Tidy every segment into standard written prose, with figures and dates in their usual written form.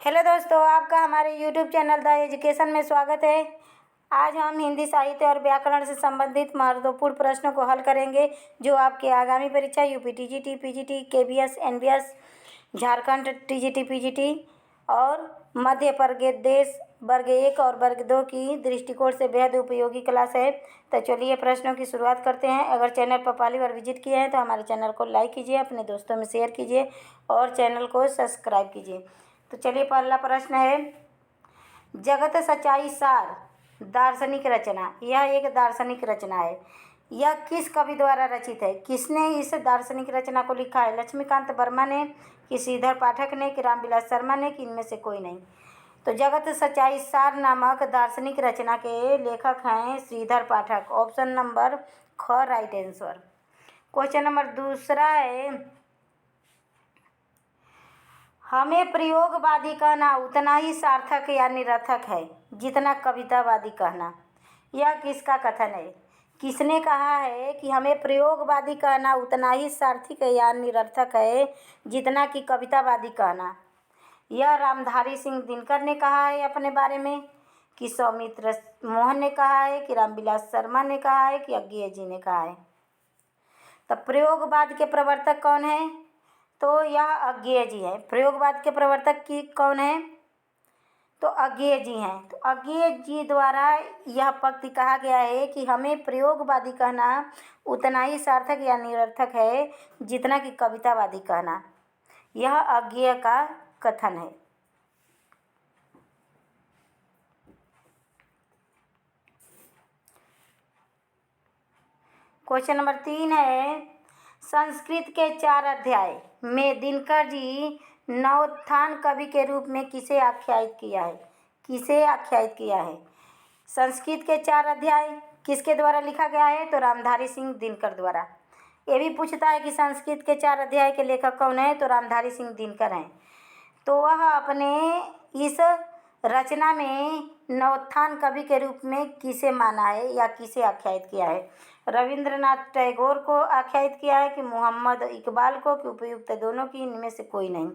Hello दोस्तों, आपका हमारे यूट्यूब चैनल द एजुकेशन में स्वागत है। आज हम हिंदी साहित्य और व्याकरण से संबंधित महत्वपूर्ण प्रश्नों को हल करेंगे जो आपके आगामी परीक्षा UP TGT, PGT, KBS, NBS, Jharkhand TGT, PGT और मध्य प्रदेश वर्ग 1 और वर्ग 2 की दृष्टिकोण से बेहद उपयोगी क्लास है। तो चलिए प्रश्नों की शुरुआत करते हैं। अगर चैनल पर पहली बार विजिट किए हैं तो हमारे चैनल को लाइक कीजिए, अपने दोस्तों में शेयर कीजिए और चैनल को सब्सक्राइब कीजिए। तो चलिए पहला प्रश्न है, जगत सच्चाई सार दार्शनिक रचना। यह एक दार्शनिक रचना है। यह किस कवि द्वारा रचित है? किसने इस दार्शनिक रचना को लिखा है? लक्ष्मीकांत वर्मा ने, कि श्रीधर पाठक ने, कि रामविलास शर्मा ने, कि इनमें से कोई नहीं? तो जगत सच्चाई सार नामक दार्शनिक रचना के लेखक हैं श्रीधर पाठक। ऑप्शन नंबर ख राइट आंसर। क्वेश्चन नंबर दूसरा है, हमें प्रयोगवादी कहना उतना ही सार्थक या निरर्थक है जितना कवितावादी कहना। यह किसका कथन है? किसने कहा है कि हमें प्रयोगवादी कहना उतना ही सार्थक या निरर्थक है जितना कि कवितावादी कहना? यह रामधारी सिंह दिनकर ने कहा है अपने बारे में, कि सौमित्र मोहन ने कहा है, कि रामविलास शर्मा ने कहा है, कि अज्ञेय जी ने कहा है? तो प्रयोगवाद के प्रवर्तक कौन है? तो यह अज्ञेय जी है। प्रयोगवाद के प्रवर्तक की कौन है? तो अज्ञेय जी हैं। तो अज्ञेय जी द्वारा यह पंक्ति कहा गया है कि हमें प्रयोगवादी कहना उतना ही सार्थक या निरर्थक है जितना कि कवितावादी कहना। यह अज्ञेय का कथन है। क्वेश्चन नंबर 3 है, संस्कृत के 4 अध्याय में दिनकर जी नवोत्थान कवि के रूप में किसे आख्यायित किया है? किसे आख्यायित किया है? संस्कृत के 4 अध्याय किसके द्वारा लिखा गया है? तो रामधारी सिंह दिनकर द्वारा। ये भी पूछता है कि संस्कृत के 4 अध्याय के लेखक कौन है? तो रामधारी सिंह दिनकर हैं। तो वह अपने इस रचना में नवोत्थान कवि के रूप में किसे माना है या किसे आख्यायित किया है? रविंद्रनाथ टैगोर को आख्यायित किया है, कि मोहम्मद इकबाल को, कि उपयुक्त दोनों की, इनमें से कोई नहीं?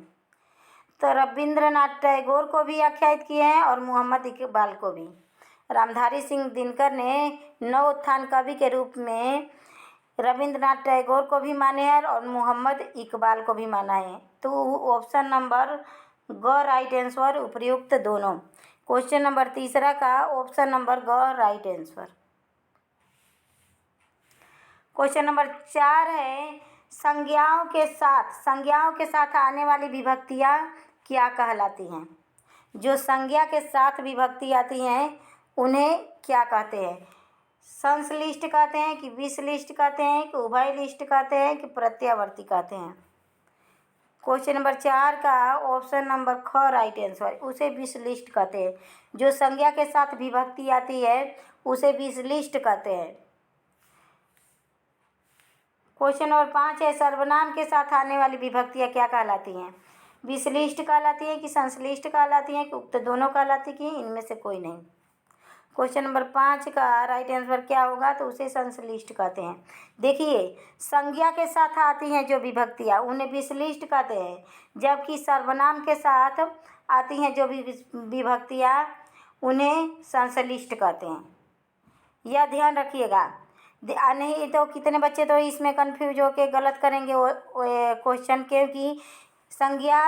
तो रविंद्रनाथ टैगोर को भी आख्यायित किए हैं और मोहम्मद इकबाल को भी। रामधारी सिंह दिनकर ने नवोत्थान कवि के रूप में रविंद्रनाथ टैगोर को भी माने हैं और मोहम्मद इकबाल को भी माना है। तो ऑप्शन नंबर ग राइट आंसर, उपयुक्त दोनों। क्वेश्चन नंबर तीसरा का ऑप्शन नंबर ग राइट आंसर। क्वेश्चन नंबर 4 है, संज्ञाओं के साथ आने वाली विभक्तियाँ क्या कहलाती हैं? जो संज्ञा के साथ विभक्ति आती हैं उन्हें क्या कहते हैं? संश्लिष्ट कहते हैं, कि विश्लिष्ट कहते हैं, कि उभयलिष्ट कहते हैं, कि प्रत्यावर्ती कहते हैं? क्वेश्चन नंबर 4 का ऑप्शन नंबर ख राइट आंसर, उसे विश्लिष्ट कहते हैं। जो संज्ञा के साथ विभक्ति आती है उसे विश्लिष्ट कहते हैं। क्वेश्चन नंबर 5 है, सर्वनाम के साथ आने वाली विभक्तियाँ क्या कहलाती हैं? विश्लिष्ट कहलाती हैं, कि संश्लिष्ट कहलाती हैं, कि उक्त दोनों कहलाती हैं, कि इनमें से कोई नहीं? क्वेश्चन नंबर 5 का राइट आंसर क्या होगा? तो उसे संश्लिष्ट कहते हैं। देखिए, संज्ञा के साथ आती हैं जो विभक्तियाँ उन्हें विश्लिष्ट कहते हैं, जबकि सर्वनाम के साथ आती हैं जो विभक्तियाँ उन्हें संश्लिष्ट कहते हैं। यह ध्यान रखिएगा। नहीं तो कितने बच्चे तो इसमें कंफ्यूज होकर गलत करेंगे क्वेश्चन के, कि संज्ञा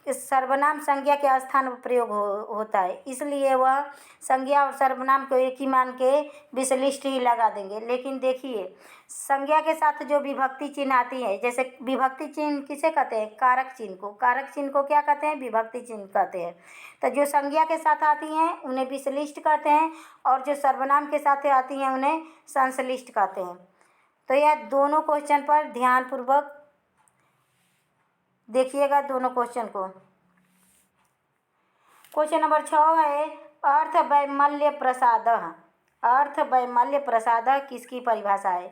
सर्वनाम संज्ञा के स्थान पर प्रयोग होता है, इसलिए वह संज्ञा और सर्वनाम को एक ही मान के विश्लिष्ट ही लगा देंगे। लेकिन देखिए, संज्ञा के साथ जो विभक्ति चिन्ह आती है, जैसे विभक्ति चिन्ह किसे कहते हैं? कारक चिन्ह को। कारक चिन्ह को क्या कहते हैं? विभक्ति चिन्ह कहते हैं। तो जो संज्ञा के साथ आती हैं उन्हें विश्लिष्ट कहते हैं और जो सर्वनाम के साथ आती हैं उन्हें संश्लिष्ट कहते हैं। तो यह दोनों क्वेश्चन पर ध्यानपूर्वक देखिएगा, दोनों क्वेश्चन को। क्वेश्चन नंबर 6 है, अर्थ वैमल्य प्रसादः। अर्थ वैमल्य प्रसादः किसकी परिभाषा है?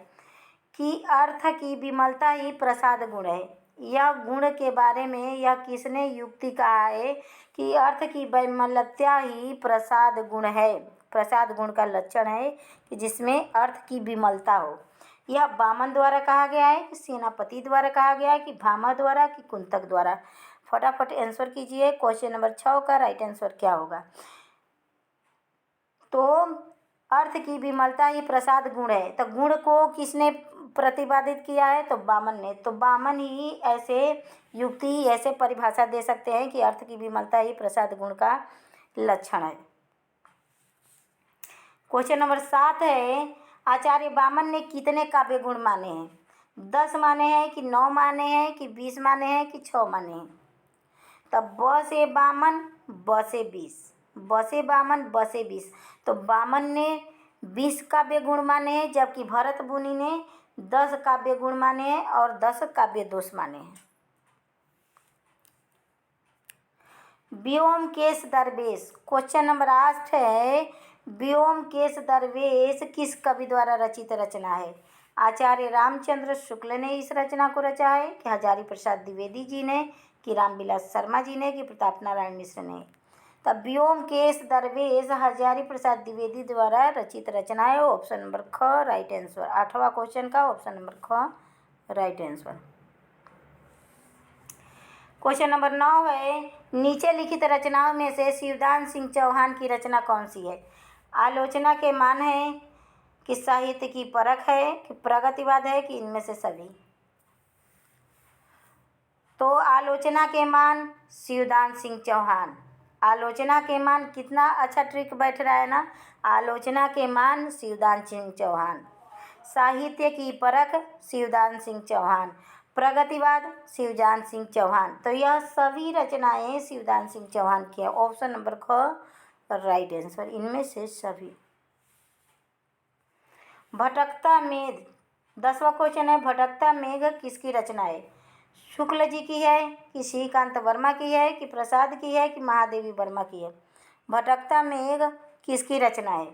कि अर्थ की विमलता ही प्रसाद गुण है। यह गुण के बारे में यह किसने युक्ति कहा है कि अर्थ की वैमल्यता ही प्रसाद गुण है? प्रसाद गुण का लक्षण है कि जिसमें अर्थ की विमलता हो। यह वामन द्वारा कहा गया है, कि सेनापति द्वारा कहा गया है, कि भामा द्वारा, कि कुंतक द्वारा? फटाफट आंसर कीजिए। क्वेश्चन नंबर 6 का राइट आंसर क्या होगा? तो अर्थ की विमलता ही प्रसाद गुण है। तो गुण को किसने प्रतिपादित किया है? तो वामन ने। तो वामन ही ऐसे युक्ति, ऐसे परिभाषा दे सकते हैं कि अर्थ की विमलता ही प्रसाद गुण का लक्षण है। क्वेश्चन नंबर 7 है, आचार्य वामन ने कितने काव्य गुण माने हैं? 10 माने हैं कि 9 माने हैं कि 20 माने हैं कि 6 माने हैं? तब ब से वामन, ब से 20, ब से वामन, ब से 20। तो वामन ने 20 काव्य गुण माने हैं, जबकि भरत मुनि ने 10 काव्य गुण माने हैं और 10 काव्य दोष माने हैं। व्योमकेश दरवेश, क्वेश्चन नंबर 8 है, व्योमकेश दरवेश किस कवि द्वारा रचित रचना है? आचार्य रामचंद्र शुक्ल ने इस रचना को रचा है कि हजारी प्रसाद द्विवेदी जी ने, कि रामविलास शर्मा जी ने, कि प्रताप नारायण मिश्र ने? तब व्योमकेश दरवेश हजारी प्रसाद द्विवेदी द्वारा रचित रचना है। ऑप्शन नंबर ख राइट आंसर। 8वां क्वेश्चन का ऑप्शन नंबर ख राइट आंसर। क्वेश्चन नंबर 9 है, नीचे लिखित रचनाओं में से शिवदान सिंह चौहान की रचना कौन सी है? आलोचना के मान है, कि साहित्य की परख है, कि प्रगतिवाद है, कि इनमें से सभी? तो आलोचना के मान शिवदान सिंह चौहान। आलोचना के मान, कितना अच्छा ट्रिक बैठ रहा है ना। आलोचना के मान शिवदान सिंह चौहान, साहित्य की परख शिवदान सिंह चौहान, प्रगतिवाद शिवदान सिंह चौहान। तो यह सभी रचनाएं शिवदान सिंह चौहान की है। ऑप्शन नंबर ख राइट आंसर, इनमें से सभी। भटकता मेघ, 10वां क्वेश्चन है, भटकता मेघ किसकी रचना है? शुक्ल जी की है, कि श्रीकांत वर्मा की है, कि प्रसाद की है, कि महादेवी वर्मा की है? भटकता मेघ किसकी रचना है?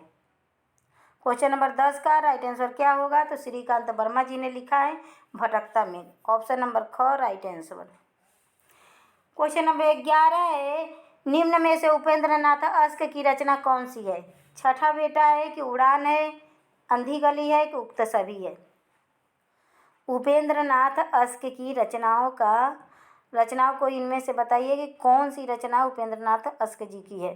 क्वेश्चन नंबर 10 का राइट आंसर क्या होगा? तो श्रीकांत वर्मा जी ने लिखा है भटकता मेघ। ऑप्शन नंबर ख राइट आंसर। क्वेश्चन नंबर 11 है, निम्न में से उपेंद्र नाथ अश्क की रचना कौन सी है? छठा बेटा है, कि उड़ान है, अंधी गली है, कि उक्त सभी है? उपेंद्र नाथ अश्क की रचनाओं को इनमें से बताइए कि कौन सी रचना उपेंद्र नाथ अश्क जी की है?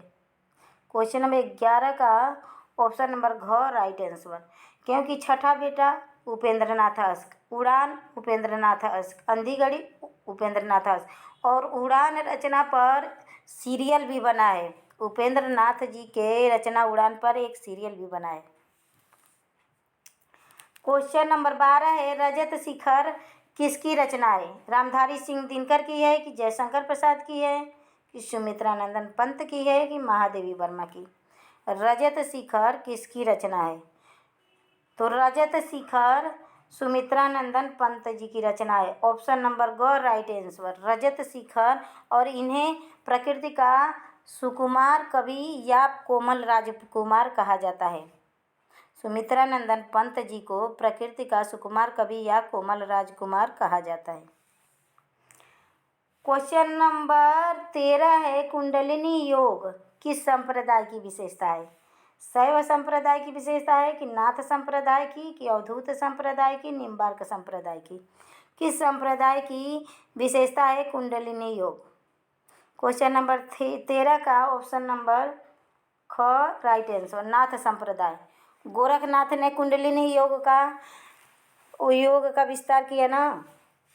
क्वेश्चन नंबर 11 का ऑप्शन नंबर घ राइट आंसर। क्योंकि छठा बेटा उपेंद्र नाथ अश्क, उड़ान उपेंद्र नाथ अश्क, अंधी गली उपेंद्र नाथ अश्क, और उड़ान रचना पर सीरियल भी बना है। उपेंद्र नाथ जी के रचना उड़ान पर एक सीरियल भी बना है। क्वेश्चन नंबर 12 है, रजत शिखर किसकी रचना है? रामधारी सिंह दिनकर की है, कि जयशंकर प्रसाद की है, कि सुमित्रा नंदन पंत की है, कि महादेवी वर्मा की? रजत शिखर किसकी रचना है? तो रजत शिखर सुमित्रा नंदन पंत जी की रचना है। ऑप्शन नंबर ग राइट आंसर, रजत शिखर। और इन्हें प्रकृति का सुकुमार कवि या कोमल राजकुमार कहा जाता है। सुमित्रा नंदन पंत जी को प्रकृति का सुकुमार कवि या कोमल राजकुमार कहा जाता है। क्वेश्चन नंबर 13 है, कुंडलिनी योग किस संप्रदाय की विशेषता है? शैव संप्रदाय की विशेषता है, कि नाथ संप्रदाय की, कि अवधूत संप्रदाय की, निम्बार्क संप्रदाय की? किस संप्रदाय की विशेषता है कुंडलिनी योग? क्वेश्चन नंबर 13 का ऑप्शन नंबर ख राइट आंसर, नाथ संप्रदाय। गोरखनाथ ने कुंडलिनी योग का विस्तार किया ना।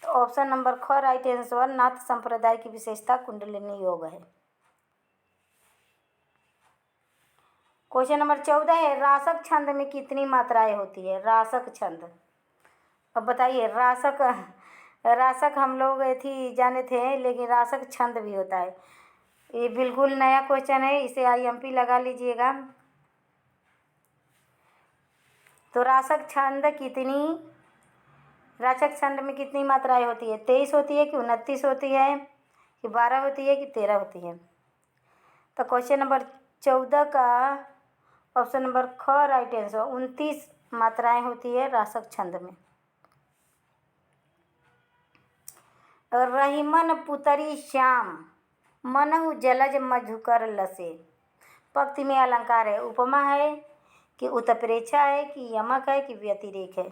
तो ऑप्शन नंबर ख राइट आंसर, नाथ संप्रदाय की विशेषता कुंडलिनी योग है। क्वेश्चन नंबर 14 है, रासक छंद में कितनी मात्राएं होती है? रासक छंद, अब बताइए। रासक हम लोग जाने थे, लेकिन रासक छंद भी होता है। ये बिल्कुल नया क्वेश्चन है, इसे IMP लगा लीजिएगा। तो रासक छंद में कितनी मात्राएं होती है? 23 होती है, कि 29 होती है, कि 12 होती है, कि 13 होती है? तो क्वेश्चन नंबर 14 का ऑप्शन नंबर ख राइट आंसर, 29 मात्राएं होती है रासक छंद में। रहीमन पुतरी श्याम मनहु जलज मधुकर लसे, पंक्ति में अलंकार है, उपमा है, कि उत्प्रेक्षा है, कि यमक है, कि व्यतिरेक है?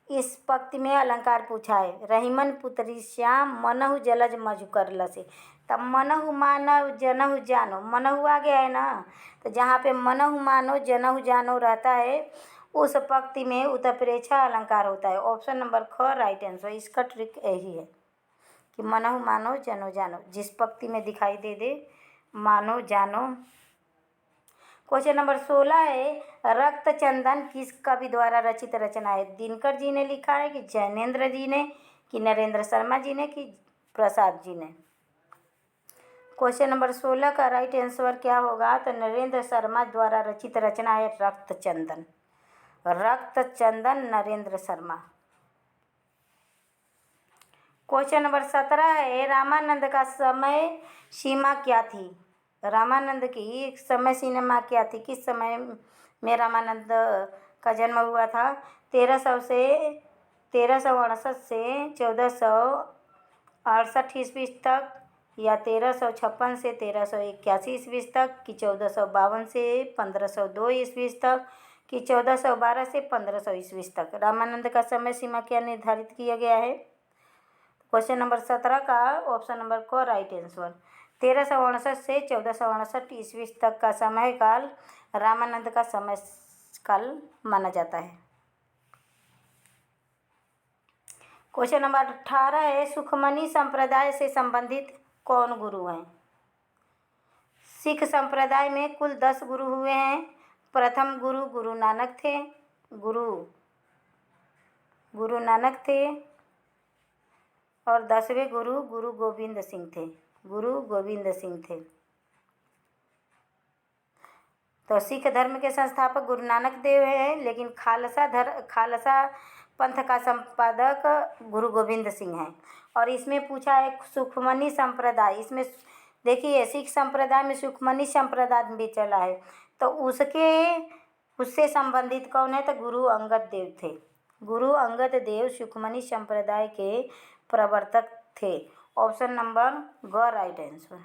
इस पंक्ति में अलंकार पूछा है। रहीमन पुत्री श्याम मनहु जलज मधुकर लसे, तब मनहु मानव जनहु जानो, मनहु आ गया है ना, तो जहाँ पे मनहु मानो जनहु जानो रहता है उस पंक्ति में उत्प्रेक्षा अलंकार होता है। ऑप्शन नंबर ख राइट आंसर। इसका ट्रिक यही है कि मनहु मानो जनो जानो, जिस पंक्ति में दिखाई दे दे मानो जानो। क्वेश्चन नंबर 16 है, रक्त चंदन किस कवि द्वारा रचित रचना है? दिनकर जी ने लिखा है कि जैनेन्द्र जी ने कि नरेंद्र शर्मा जी ने कि प्रसाद जी ने? क्वेश्चन नंबर 16 का राइट आंसर क्या होगा? तो नरेंद्र शर्मा द्वारा रचित रचना है रक्त चंदन। रक्त चंदन नरेंद्र शर्मा। क्वेश्चन नंबर 17 है, रामानंद का समय सीमा क्या थी? रामानंद की समय सीमा क्या थी? किस समय में रामानंद का जन्म हुआ था? 1368 से 1468 ईस्वी तक, या 1356 से 1381 ईस्वी तक, कि 1452 से 1502 ईस्वी तक, कि 1412 से 1500 ईस्वी तक? रामानंद का समय सीमा क्या निर्धारित किया गया है? क्वेश्चन नंबर 17 का ऑप्शन नंबर क राइट आंसर। 1368 से 1468 ईस्वी तक का समय काल रामानंद का समय काल माना जाता है। क्वेश्चन नंबर 18 है, सुखमनी संप्रदाय से संबंधित कौन गुरु हैं? सिख संप्रदाय में कुल 10 गुरु हुए हैं। प्रथम गुरु गुरु नानक थे। गुरु नानक थे। और 10वें गुरु गुरु गोविंद सिंह थे। गुरु गोविंद सिंह थे। तो सिख धर्म के संस्थापक गुरु नानक देव हैं, लेकिन खालसा पंथ का संपादक गुरु गोविंद सिंह हैं। और इसमें पूछा है सुखमनी संप्रदाय, इसमें देखिए सिख संप्रदाय में सुखमनी संप्रदाय भी चला है, तो उससे संबंधित कौन है? तो गुरु अंगद देव थे। गुरु अंगद देव सुखमनी संप्रदाय के प्रवर्तक थे। ऑप्शन नंबर ग राइट आंसर।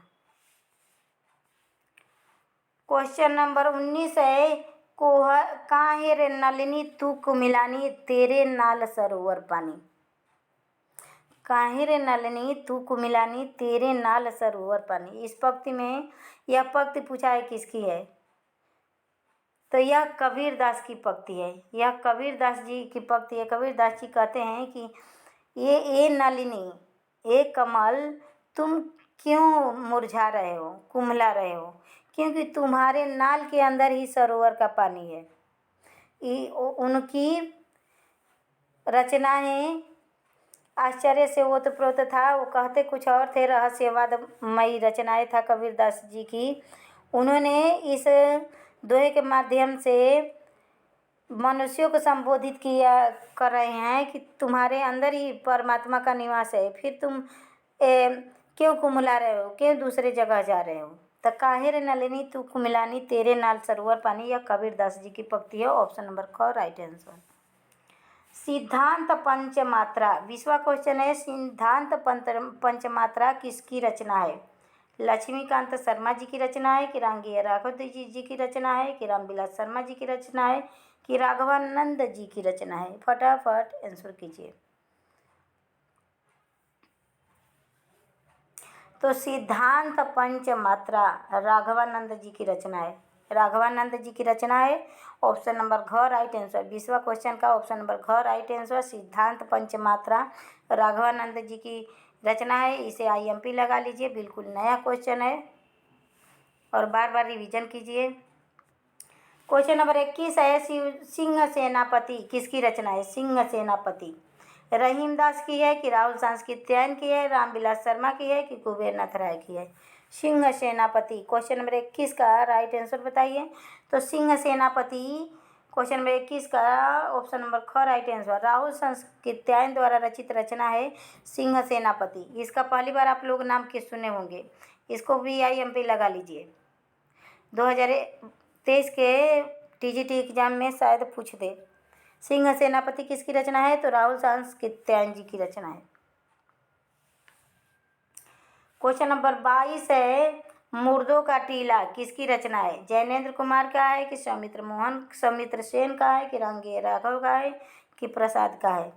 क्वेश्चन नंबर 19 है, काहे रे नलिनी तू कुमिलानी तेरे नाल सरोवर पानी? काहे रे नलिनी तू कुमिलानी तेरे नाल सरोवर पानी, इस पंक्ति में यह पंक्ति पूछा है किसकी है? तो यह कबीरदास की पंक्ति है। यह कबीरदास जी की पंक्ति है। कबीरदास जी कहते हैं कि ये नलिनी, ए कमल, तुम क्यों मुरझा रहे हो, कुम्हला रहे हो? क्योंकि तुम्हारे नाल के अंदर ही सरोवर का पानी है। उनकी रचनाएं आश्चर्य से ओतप्रोत था। वो कहते कुछ और थे, रहस्यवादमयी रचनाएं था कबीरदास जी की। उन्होंने इस दोहे के माध्यम से मनुष्यों को संबोधित कर रहे हैं कि तुम्हारे अंदर ही परमात्मा का निवास है, फिर तुम क्यों कुम्हला रहे हो, क्यों दूसरे जगह जा रहे हो? तो काहे रे नलिनी तू कुमिलानी तेरे नाल सरोवर पानी, यह कबीरदास जी की पंक्ति है। ऑप्शन नंबर ख राइट आंसर। सिद्धांत पंचमात्रा 20वां क्वेश्चन है, सिद्धांत पंचमात्रा किसकी रचना है? लक्ष्मीकांत शर्मा जी की रचना है कि रांगीय राघव जी की रचना है कि रामविलास शर्मा जी की रचना है कि राघवानंद जी की रचना है? फटाफट आंसर कीजिए। तो सिद्धांत पंचमात्रा राघवानंद जी की रचना है। राघवानंद जी की रचना है। ऑप्शन नंबर घ राइट आंसर। 20वां क्वेश्चन का ऑप्शन नंबर घ राइट आंसर। सिद्धांत पंचमात्रा राघवानंद जी की रचना है। इसे IMP लगा लीजिए, बिल्कुल नया क्वेश्चन है और बार बार रिवीजन कीजिए। क्वेश्चन नंबर 21 है, सिंह सेनापति किसकी रचना है? सिंह सेनापति रहीमदास की है कि राहुल सांस्कृत्यायन की है, रामविलास शर्मा की है कि कुबेरनाथ राय की है? सिंह सेनापति। क्वेश्चन नंबर 21 का राइट आंसर बताइए। तो सिंह सेनापति क्वेश्चन नंबर 21 का ऑप्शन नंबर ख राइट आंसर। राहुल सांस्कृत्यायन द्वारा रचित रचना है सिंह सेनापति। इसका पहली बार आप लोग नाम किस सुने होंगे, इसको भी IMP लगा लीजिए। 2023 के TGT एग्जाम में शायद पूछ दे। सिंह सेनापति किसकी रचना है? तो राहुल सांस्कृत्यायन जी की रचना है। क्वेश्चन नंबर 22 है, मुर्दों का टीला किसकी रचना है? जैनेन्द्र कुमार का है कि सौमित्र सेन का है कि रांगीय राघव का है कि प्रसाद का है?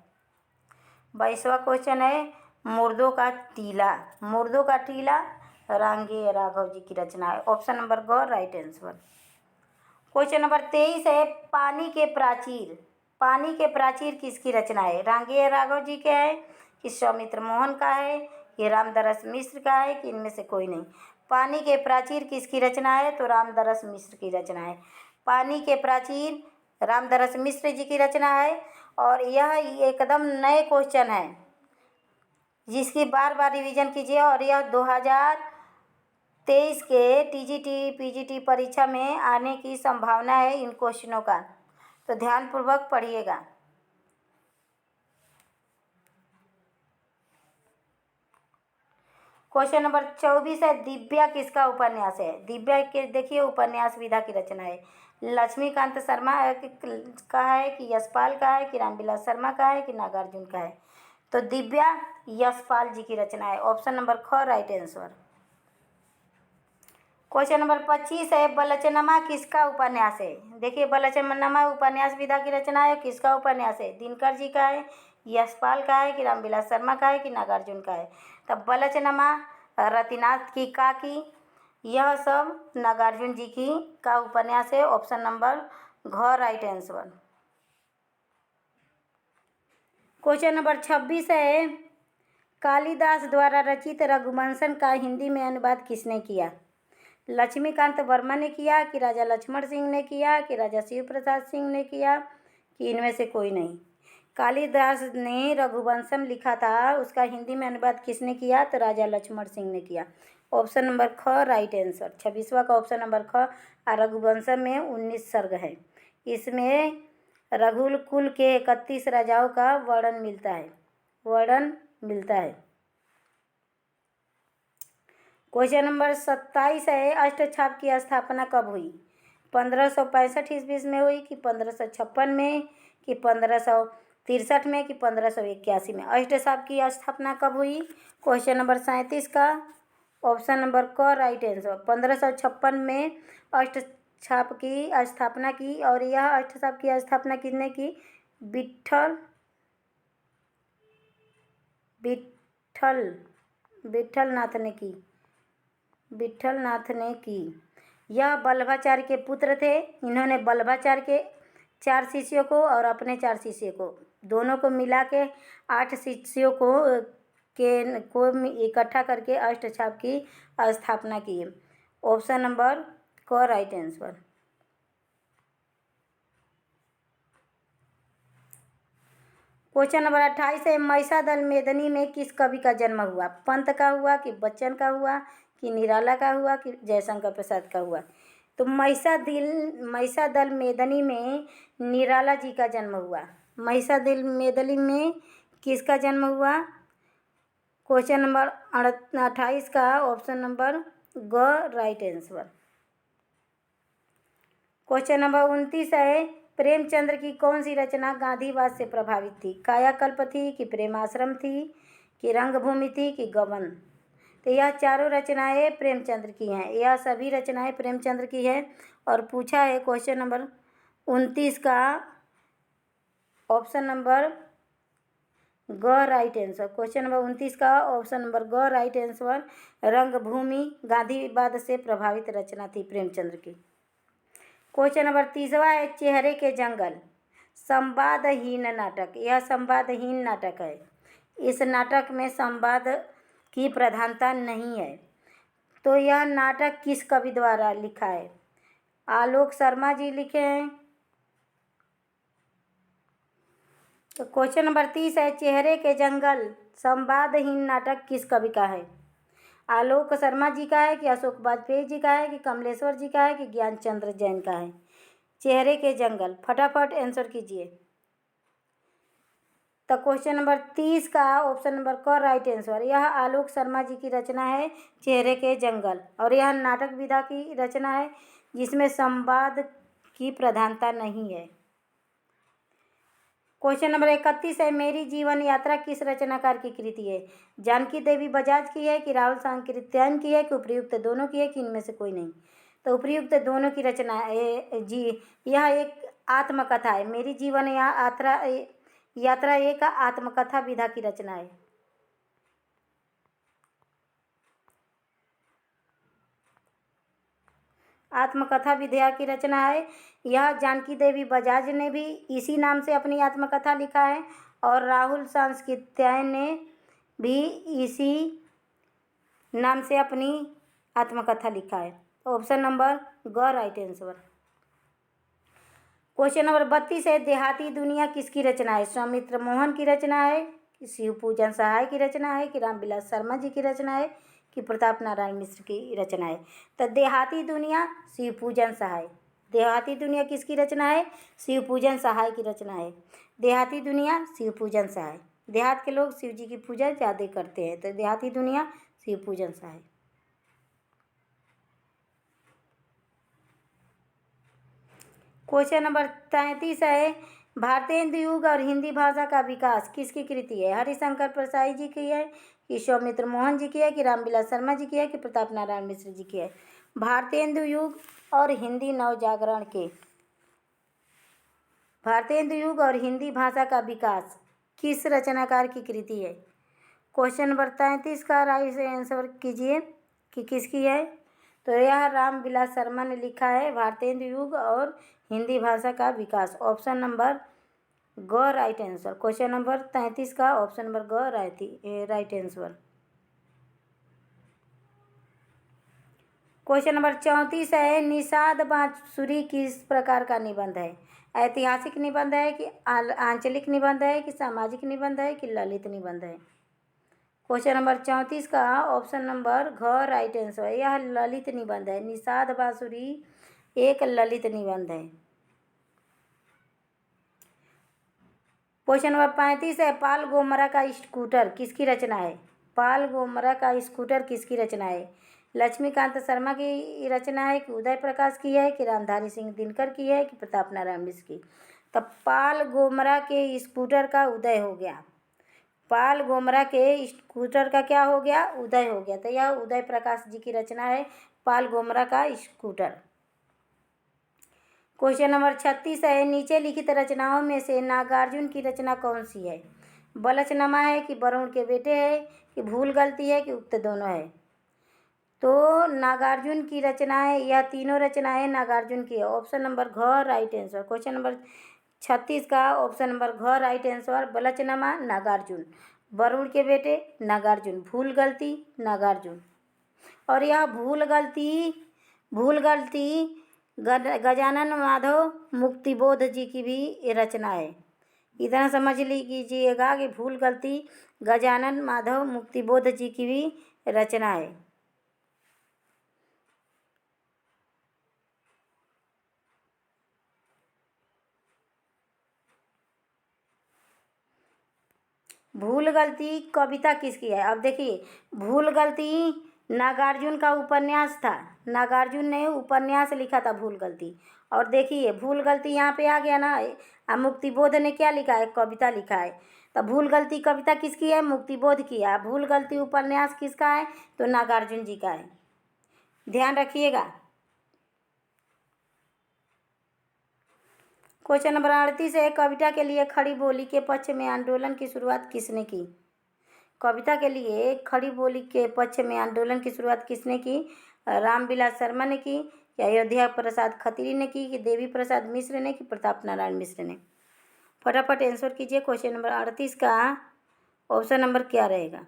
22वां क्वेश्चन है, मुर्दों का टीला। मुर्दों का टीला रांगे राघव जी की रचना है। ऑप्शन नंबर ग राइट आंसर। क्वेश्चन नंबर 23 है, पानी के प्राचीर किसकी रचना है? रांगे राघव जी के है कि सौमित्र मोहन का है, ये रामदरस मिश्र का है कि इनमें से कोई नहीं? पानी के प्राचीर किसकी रचना है? तो रामदरस मिश्र की रचना है। पानी के प्राचीर रामदरस मिश्र जी की रचना है। और यह एकदम नए क्वेश्चन है जिसकी बार बार रिवीजन कीजिए, और यह 2023 के टीजीटी पीजीटी परीक्षा में आने की संभावना है इन क्वेश्चनों का, तो ध्यानपूर्वक पढ़िएगा। क्वेश्चन नंबर 24 है, दिव्या किसका उपन्यास है? दिव्या के देखिए उपन्यास विधा की रचना है। लक्ष्मीकांत शर्मा का है कि यशपाल का है कि रामविलास शर्मा का है कि नागार्जुन का है? तो दिव्या यशपाल जी की रचना है। ऑप्शन नंबर ख राइट आंसर। क्वेश्चन नंबर 25 है, बलचनमा किसका उपन्यास है? देखिए बलचनमा उपन्यास विधा की रचना है, किसका उपन्यास है? दिनकर जी का है, यशपाल का है कि रामविलास शर्मा का है कि नागार्जुन का है? तब बलचनमा रतिनाथ की काकी, यह सब नागार्जुन जी की का उपन्यास है। ऑप्शन नंबर घ राइट आंसर। क्वेश्चन नंबर 26 है, कालिदास द्वारा रचित रघुवंशम का हिंदी में अनुवाद किसने किया? लक्ष्मीकांत वर्मा ने किया कि राजा लक्ष्मण सिंह ने किया कि राजा शिव प्रसाद सिंह ने किया कि इनमें से कोई नहीं? कालिदास ने रघुवंशम लिखा था, उसका हिंदी में अनुवाद किसने किया? तो राजा लक्ष्मण सिंह ने किया। ऑप्शन नंबर ख राइट आंसर। 26वां का ऑप्शन नंबर ख। रघुवंशम में 19 सर्ग है। इसमें रघुकुल के 31 राजाओं का वर्णन मिलता है। क्वेश्चन नंबर 27 है, अष्टछाप की स्थापना कब हुई? 1565 ईस्वी में हुई कि 1556 में कि 1563 में कि 1581 में? अष्टछाप की स्थापना कब हुई? क्वेश्चन नंबर 37 का ऑप्शन नंबर क राइट आंसर। 1556 में अष्टछाप की स्थापना की, और यह अष्टछाप की स्थापना किसने की? विठल नाथ ने की। यह बल्लभाचार्य के पुत्र थे। इन्होंने बल्लभाचार्य के 4 शिष्यों को और अपने 4 शिष्यों को, दोनों को मिला के 8 शिष्यों को इकट्ठा करके अष्टछाप की स्थापना की। ऑप्शन नंबर क राइट आंसर। क्वेश्चन नंबर 28 है, महिषादल मेदिनी में किस कवि का जन्म हुआ? पंत का हुआ कि बच्चन का हुआ कि निराला का हुआ कि जयशंकर प्रसाद का हुआ? तो महिषादल मेदिनी में निराला जी का जन्म हुआ। महिषादल मेदिनी में किसका जन्म हुआ? क्वेश्चन नंबर 28 का ऑप्शन नंबर ग राइट आंसर। क्वेश्चन नंबर 29 है, प्रेमचंद्र की कौन सी रचना गांधीवाद से प्रभावित थी? कायाकल्प थी कि प्रेमाश्रम थी कि रंगभूमि थी कि गबन? तो यह चारों रचनाएं प्रेमचंद्र की हैं। यह सभी रचनाएं प्रेमचंद्र की है। और पूछा है क्वेश्चन नंबर 29 का ऑप्शन नंबर ग राइट आंसर। क्वेश्चन नंबर 29 का ऑप्शन नंबर ग राइट आंसर। रंगभूमि गांधीवाद से प्रभावित रचना थी प्रेमचंद्र की। क्वेश्चन नंबर 30वां है, चेहरे के जंगल संवादहीन नाटक। यह संवादहीन नाटक है। इस नाटक में संवाद की प्रधानता नहीं है। तो यह नाटक किस कवि द्वारा लिखा है? आलोक शर्मा जी लिखे हैं। तो क्वेश्चन नंबर 30 है, चेहरे के जंगल संवादहीन नाटक किस कवि का है? आलोक शर्मा जी का है कि अशोक वाजपेयी जी का है कि कमलेश्वर जी का है कि ज्ञानचंद्र जैन का है? चेहरे के जंगल, फटाफट आंसर कीजिए। तो क्वेश्चन नंबर 30 का ऑप्शन नंबर क राइट आंसर। यह आलोक शर्मा जी की रचना है चेहरे के जंगल, और यह नाटक विधा की रचना है जिसमें संवाद की प्रधानता नहीं है। क्वेश्चन नंबर 31 है, मेरी जीवन यात्रा किस रचनाकार की कृति है? जानकी देवी बजाज की है कि राहुल सांकृत्यायन की है कि उपर्युक्त दोनों की है कि इनमें से कोई नहीं? तो उपर्युक्त दोनों की रचना है जी। यह एक आत्मकथा है। मेरी जीवन यात्रा एक आत्मकथा विधा की रचना है। आत्मकथा विद्या की रचना है। यह जानकी देवी बजाज ने भी इसी नाम से अपनी आत्मकथा लिखा है और राहुल सांस्कृत्यायन ने भी इसी नाम से अपनी आत्मकथा लिखा है। ऑप्शन नंबर ग राइट आंसर। क्वेश्चन नंबर 32 है, देहाती दुनिया किसकी रचना है? सौमित्र मोहन की रचना है कि शिव पूजन सहाय की रचना है कि रामविलास शर्मा जी की रचना है कि प्रताप नारायण मिश्र की रचना है? तो देहाती दुनिया शिव पूजन सहाय। देहाती दुनिया किसकी रचना है? शिव पूजन सहाय की रचना है। देहाती दुनिया शिव पूजन सहाय। देहात के लोग शिव जी की पूजा ज़्यादा करते हैं, तो देहाती दुनिया शिव पूजन सहाय। क्वेश्चन नंबर 33 है, भारतेंदु युग और हिंदी भाषा का विकास किसकी कृति है? हरिशंकर प्रसाद जी की है कि सौमित्र मोहन जी की है कि रामविलास शर्मा जी की है कि प्रताप नारायण मिश्र जी की है? भारतेंदु युग और हिंदी नवजागरण के भारतेंदु युग और हिंदी भाषा का विकास किस रचनाकार की कृति है? क्वेश्चन नंबर 33 का राइट आंसर कीजिए कि किसकी है। तो यह रामविलास शर्मा ने लिखा है, भारतेंदु युग और हिंदी भाषा का विकास। ऑप्शन नंबर ग राइट आंसर। क्वेश्चन नंबर 33 का ऑप्शन नंबर ग राइट आंसर। क्वेश्चन नंबर 34 है, निषाद बांसुरी किस प्रकार का निबंध है? ऐतिहासिक निबंध है कि आंचलिक निबंध है कि सामाजिक निबंध है कि ललित निबंध है? क्वेश्चन नंबर 34 का ऑप्शन नंबर घ राइट आंसर है। यह ललित निबंध है। निषाद बांसुरी एक ललित निबंध है। क्वेश्चन नंबर 35 है, पाल गोमरा का स्कूटर किसकी रचना है? पाल गोमरा का स्कूटर किसकी रचना है? लक्ष्मीकांत शर्मा की रचना है कि उदय प्रकाश की है कि रामधारी सिंह दिनकर की है कि प्रताप नारायण मिश्र की? तो पाल गोमरा के स्कूटर का उदय हो गया। पाल गोमरा के स्कूटर का क्या हो गया? उदय हो गया। तो यह उदय प्रकाश जी की रचना है, पाल गोमरा का स्कूटर। क्वेश्चन नंबर 36 है, नीचे लिखित रचनाओं में से नागार्जुन की रचना कौन सी है? बलचनमा है कि वरुण के बेटे है कि भूल गलती है कि उक्त दोनों है? तो नागार्जुन की रचनाएं, यह तीनों रचनाएं नागार्जुन की है। ऑप्शन नंबर घ राइट आंसर। क्वेश्चन नंबर 36 का ऑप्शन नंबर घ राइट आंसर। बलचनमा नागार्जुन, वरुण के बेटे नागार्जुन, भूल गलती नागार्जुन। और यह भूल गलती गजानन माधव मुक्तिबोध जी की भी रचना है। इतना समझ लीजिएगा कि भूल गलती गजानन माधव मुक्तिबोध जी की भी रचना है। भूल गलती कविता किसकी है? अब देखिए, भूल गलती नागार्जुन का उपन्यास था। नागार्जुन ने उपन्यास लिखा था भूल गलती। और देखिए, भूल गलती यहाँ पे आ गया ना। मुक्तिबोध ने क्या लिखा है? कविता लिखा है। तो भूल गलती कविता किसकी है? मुक्तिबोध की है। भूल गलती उपन्यास किसका है? तो नागार्जुन जी का है। ध्यान रखिएगा। क्वेश्चन नंबर 38 है, कविता के लिए खड़ी बोली के पक्ष में आंदोलन की शुरुआत किसने की? कविता के लिए खड़ी बोली के पक्ष में आंदोलन की शुरुआत किसने की? रामविलास शर्मा ने की कि अयोध्या प्रसाद खत्री ने की कि देवी प्रसाद मिश्र ने कि प्रताप नारायण मिश्र ने? फटाफट आंसर कीजिए। क्वेश्चन नंबर 38 का ऑप्शन नंबर क्या रहेगा?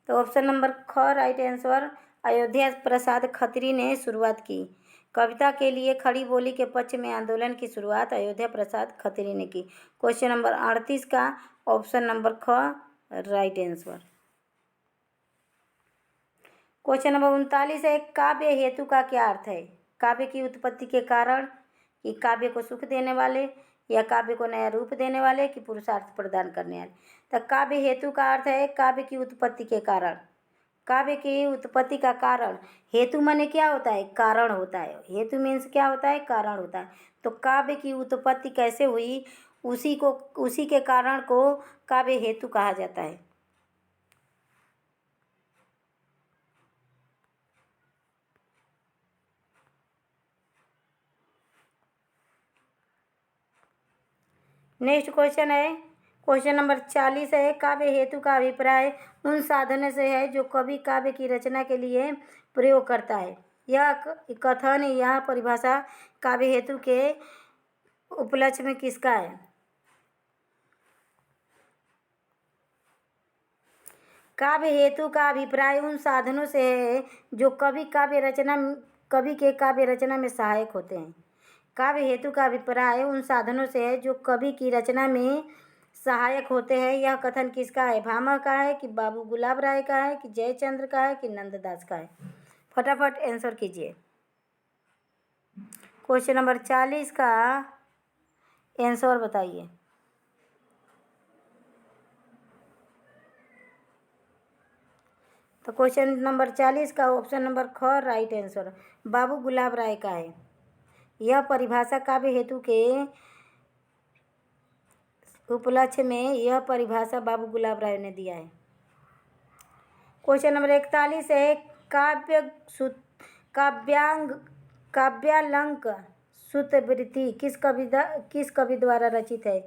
तो ऑप्शन नंबर ख राइट आंसर। अयोध्या प्रसाद खत्री ने शुरुआत की। कविता के लिए खड़ी बोली के पक्ष में आंदोलन की शुरुआत अयोध्या प्रसाद खत्री ने की। क्वेश्चन नंबर 38 का ऑप्शन नंबर ख राइट आंसर। क्वेश्चन नंबर 39 है, काव्य हेतु का क्या अर्थ है? काव्य की उत्पत्ति के कारण, कि काव्य को सुख देने वाले, या काव्य को नया रूप देने वाले, कि पुरुषार्थ प्रदान करने वाले? तो काव्य हेतु का अर्थ है काव्य की उत्पत्ति के कारण। काव्य की उत्पत्ति का कारण। हेतु माने क्या होता है? कारण होता है। हेतु मीन्स क्या होता है? कारण होता है। तो काव्य की उत्पत्ति कैसे हुई, उसी के कारण को काव्य हेतु कहा जाता है। नेक्स्ट क्वेश्चन है, क्वेश्चन नंबर 40 है, काव्य हेतु का अभिप्राय उन साधनों से है जो कवि काव्य की रचना के लिए प्रयोग करता है। यह कथन, यह परिभाषा काव्य हेतु के उपलक्ष्य में किसका है? काव्य हेतु का अभिप्राय उन साधनों से है जो कवि के काव्य रचना में सहायक होते हैं। काव्य हेतु का अभिप्राय उन साधनों से है जो कवि की रचना में सहायक होते हैं। यह कथन किसका है? भामह का है कि बाबू गुलाब राय का है कि जयचंद्र का है कि नंददास का है? फटाफट आंसर कीजिए। क्वेश्चन नंबर 40 का आंसर बताइए। तो क्वेश्चन नंबर 40 का ऑप्शन नंबर ख राइट आंसर बाबू गुलाब राय का है। यह परिभाषा काव्य हेतु के उपलक्ष्य में यह परिभाषा बाबू गुलाब राय ने दिया है। क्वेश्चन नंबर 41 है काव्यालंक सूत्रवृत्ति किस कवि द्वारा रचित है?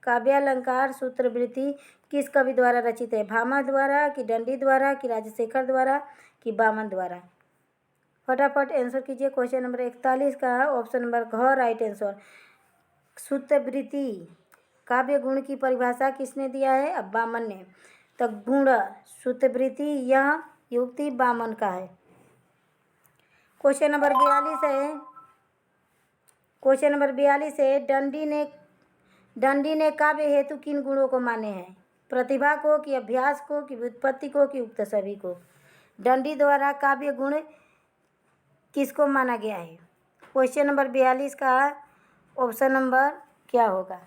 काव्यालंकार सूत्रवृत्ति किस कवि द्वारा रचित है? भामह द्वारा कि दंडी द्वारा कि राजशेखर द्वारा कि वामन द्वारा? फटाफट आंसर कीजिए। क्वेश्चन नंबर 41 का ऑप्शन नंबर घ राइट आंसर सूत्रवृत्ति। काव्य गुण की परिभाषा किसने दिया है? अब वामन ने। तो गुण सूत्रवृत्ति यह युक्ति वामन का है। क्वेश्चन नंबर 42 है दंडी ने काव्य हेतु किन गुणों को माने हैं? प्रतिभा को कि अभ्यास को कि व्युत्पत्ति को कि उक्त सभी को? दंडी द्वारा काव्य गुण किसको माना गया है? क्वेश्चन नंबर 42 का ऑप्शन नंबर क्या होगा?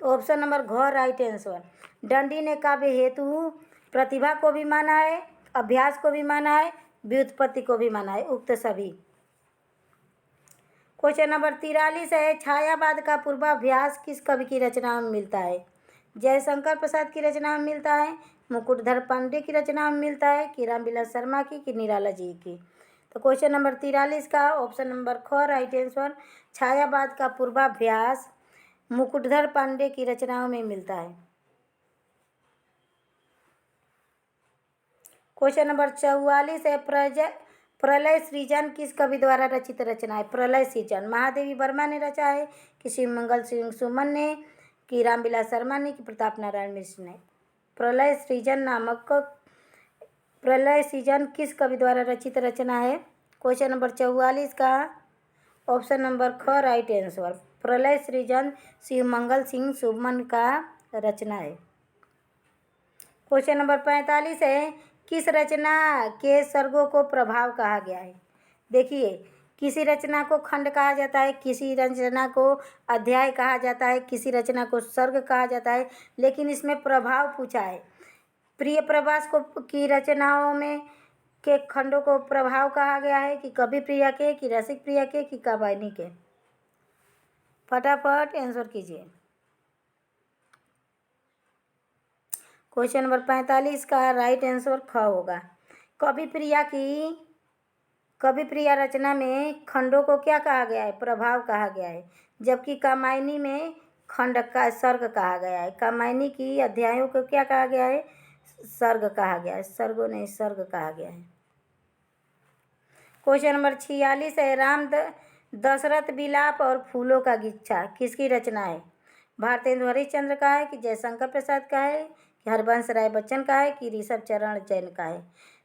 तो ऑप्शन नंबर घ राइट आंसर। दंडी ने काव्य हेतु प्रतिभा को भी माना है, अभ्यास को भी माना है, व्युत्पत्ति को भी माना है, उक्त सभी। क्वेश्चन नंबर 43 है छायावाद का पूर्वाभ्यास किस कवि की रचना में मिलता है? जयशंकर प्रसाद की रचना में मिलता है, मुकुटधर पांडे की रचना में मिलता है कि रामविलास शर्मा की कि निराला जी की? तो क्वेश्चन नंबर 43 का ऑप्शन नंबर ख राइट आंसर छायावाद का पूर्वाभ्यास मुकुटधर पांडे की रचनाओं में मिलता है। क्वेश्चन नंबर 44 है प्रलय सृजन किस कवि द्वारा रचित रचना है? प्रलय सृजन महादेवी वर्मा ने रचा है कि शिवमंगल सिंह सुमन ने कि रामविलास शर्मा ने कि प्रताप नारायण मिश्र ने? प्रलय सृजन किस कवि द्वारा रचित रचना है? क्वेश्चन नंबर 44 का ऑप्शन नंबर ख राइट आंसर प्रलय सृजन शिवमंगल सिंह सुमन का रचना है। क्वेश्चन नंबर 45 है किस रचना के सर्गों को प्रभाव कहा गया है? देखिए, किसी रचना को खंड कहा जाता है, किसी रचना को अध्याय कहा जाता है, किसी रचना को सर्ग कहा जाता है, लेकिन इसमें प्रभाव पूछा है। प्रिय प्रवास को की रचनाओं में के खंडों को प्रभाव कहा गया है कि कवि प्रिया के कि रसिक प्रिया के कि काबायनी के? फटाफट आंसर कीजिए। क्वेश्चन नंबर 45 का राइट आंसर ख होगा। कवि प्रिया रचना में खंडों को क्या कहा गया है? प्रभाव कहा गया है, जबकि कामायनी में खंड का सर्ग कहा गया है। कामायनी की अध्यायों को क्या कहा गया है? सर्ग कहा गया है, सर्गों नहीं सर्ग कहा गया है। क्वेश्चन नंबर 46 है दशरथ विलाप और फूलों का गुच्छा किसकी रचना है? भारतेंदु हरिश्चंद्र का है कि जयशंकर प्रसाद का है कि हरबंस राय बच्चन का है कि ऋषभ चरण जैन का है?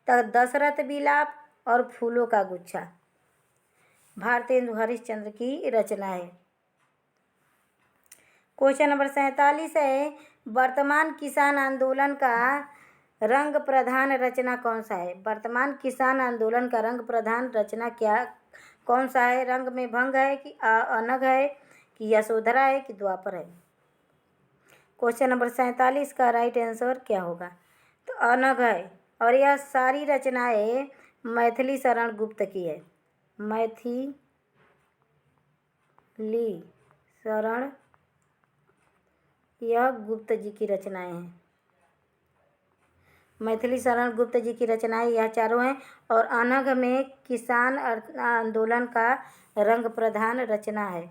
तो दशरथ विलाप और फूलों का गुच्छा भारतेंदु हरिश्चंद्र की रचना है। क्वेश्चन नंबर 47 है वर्तमान किसान आंदोलन का रंग प्रधान रचना कौन सा है? वर्तमान किसान आंदोलन का रंग प्रधान रचना कौन सा है? रंग में भंग है कि अनग है कि यशोधरा है कि द्वापर है? क्वेश्चन नंबर 47 का राइट आंसर क्या होगा? तो अनग है, और यह सारी रचनाएं मैथिली शरण गुप्त की है। मैथिली शरण यह गुप्त जी की रचनाएं हैं। मैथिली शरण गुप्त जी की रचनाएं यह चारों हैं, और अनग में किसान आंदोलन का रंग प्रधान रचना है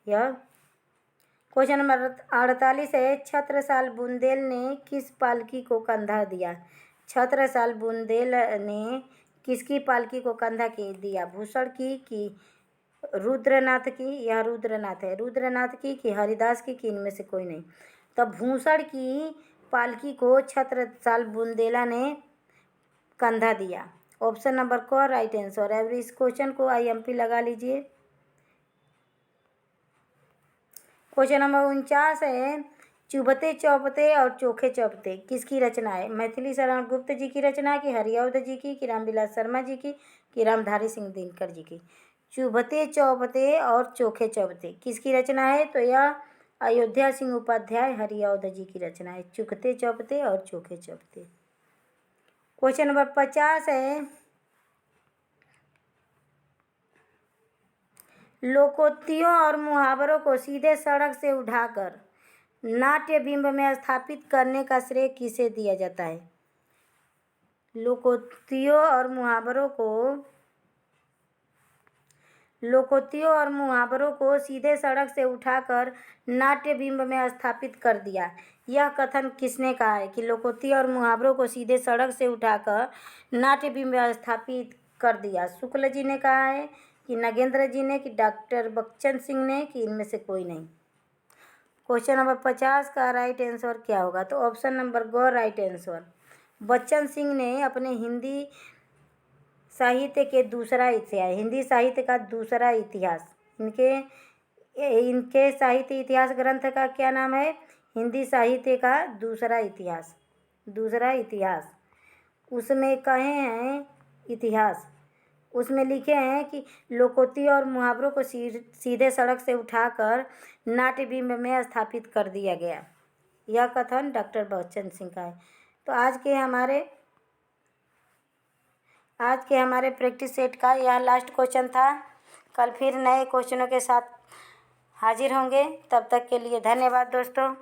यह। क्वेश्चन नंबर 48 है छत्रसाल बुंदेल ने किस पालकी को कंधा दिया? छत्रसाल बुंदेल ने किसकी पालकी को कंधा के दिया? भूषण की कि रुद्रनाथ की? यह रुद्रनाथ है। रुद्रनाथ की कि हरिदास की कि इनमें से कोई नहीं? तब भूषण की पालकी को छत्रसाल बुंदेला ने कंधा दिया। ऑप्शन नंबर क राइट आंसर है। इस क्वेश्चन को IMP लगा लीजिए। क्वेश्चन नंबर 49 है, चुभते चौपते और चोखे चौपते किसकी रचना है? मैथिली शरण गुप्त जी की रचना है कि हरिऔध जी की कि रामविलास शर्मा जी की कि रामधारी सिंह दिनकर जी की? चुभते चौपते और चोखे चौपते किसकी रचना है? तो यह अयोध्या सिंह उपाध्याय हरिऔध जी की रचना है, चुभते चौपते और चोखे चौपते। क्वेश्चन नंबर 50 है, लोकोक्तियों और मुहावरों को सीधे सड़क से उठाकर नाट्य बिंब में स्थापित करने का श्रेय किसे दिया जाता है? लोकोक्तियों और मुहावरों को सीधे सड़क से उठाकर नाट्य बिंब में स्थापित कर दिया। यह कथन किसने कहा है कि लोकोक्ति और मुहावरों को सीधे सड़क से उठाकर नाट्य बिंब में स्थापित कर दिया? शुक्ल जी ने कहा है कि नगेंद्र जी ने कि डॉक्टर बच्चन सिंह ने कि इनमें से कोई नहीं? क्वेश्चन नंबर 50 का राइट आंसर क्या होगा? तो ऑप्शन नंबर ग राइट आंसर। बच्चन सिंह ने अपने हिंदी साहित्य का दूसरा इतिहास, इनके साहित्य इतिहास ग्रंथ का क्या नाम है? हिंदी साहित्य का दूसरा इतिहास। उसमें कहे हैं इतिहास, उसमें लिखे हैं कि लोकोक्ति और मुहावरों को सीधे सड़क से उठाकर नाट्य बिंब में स्थापित कर दिया गया। यह कथन डॉक्टर बच्चन सिंह का है। तो आज के हमारे प्रैक्टिस सेट का यह लास्ट क्वेश्चन था। कल फिर नए क्वेश्चनों के साथ हाजिर होंगे। तब तक के लिए धन्यवाद दोस्तों।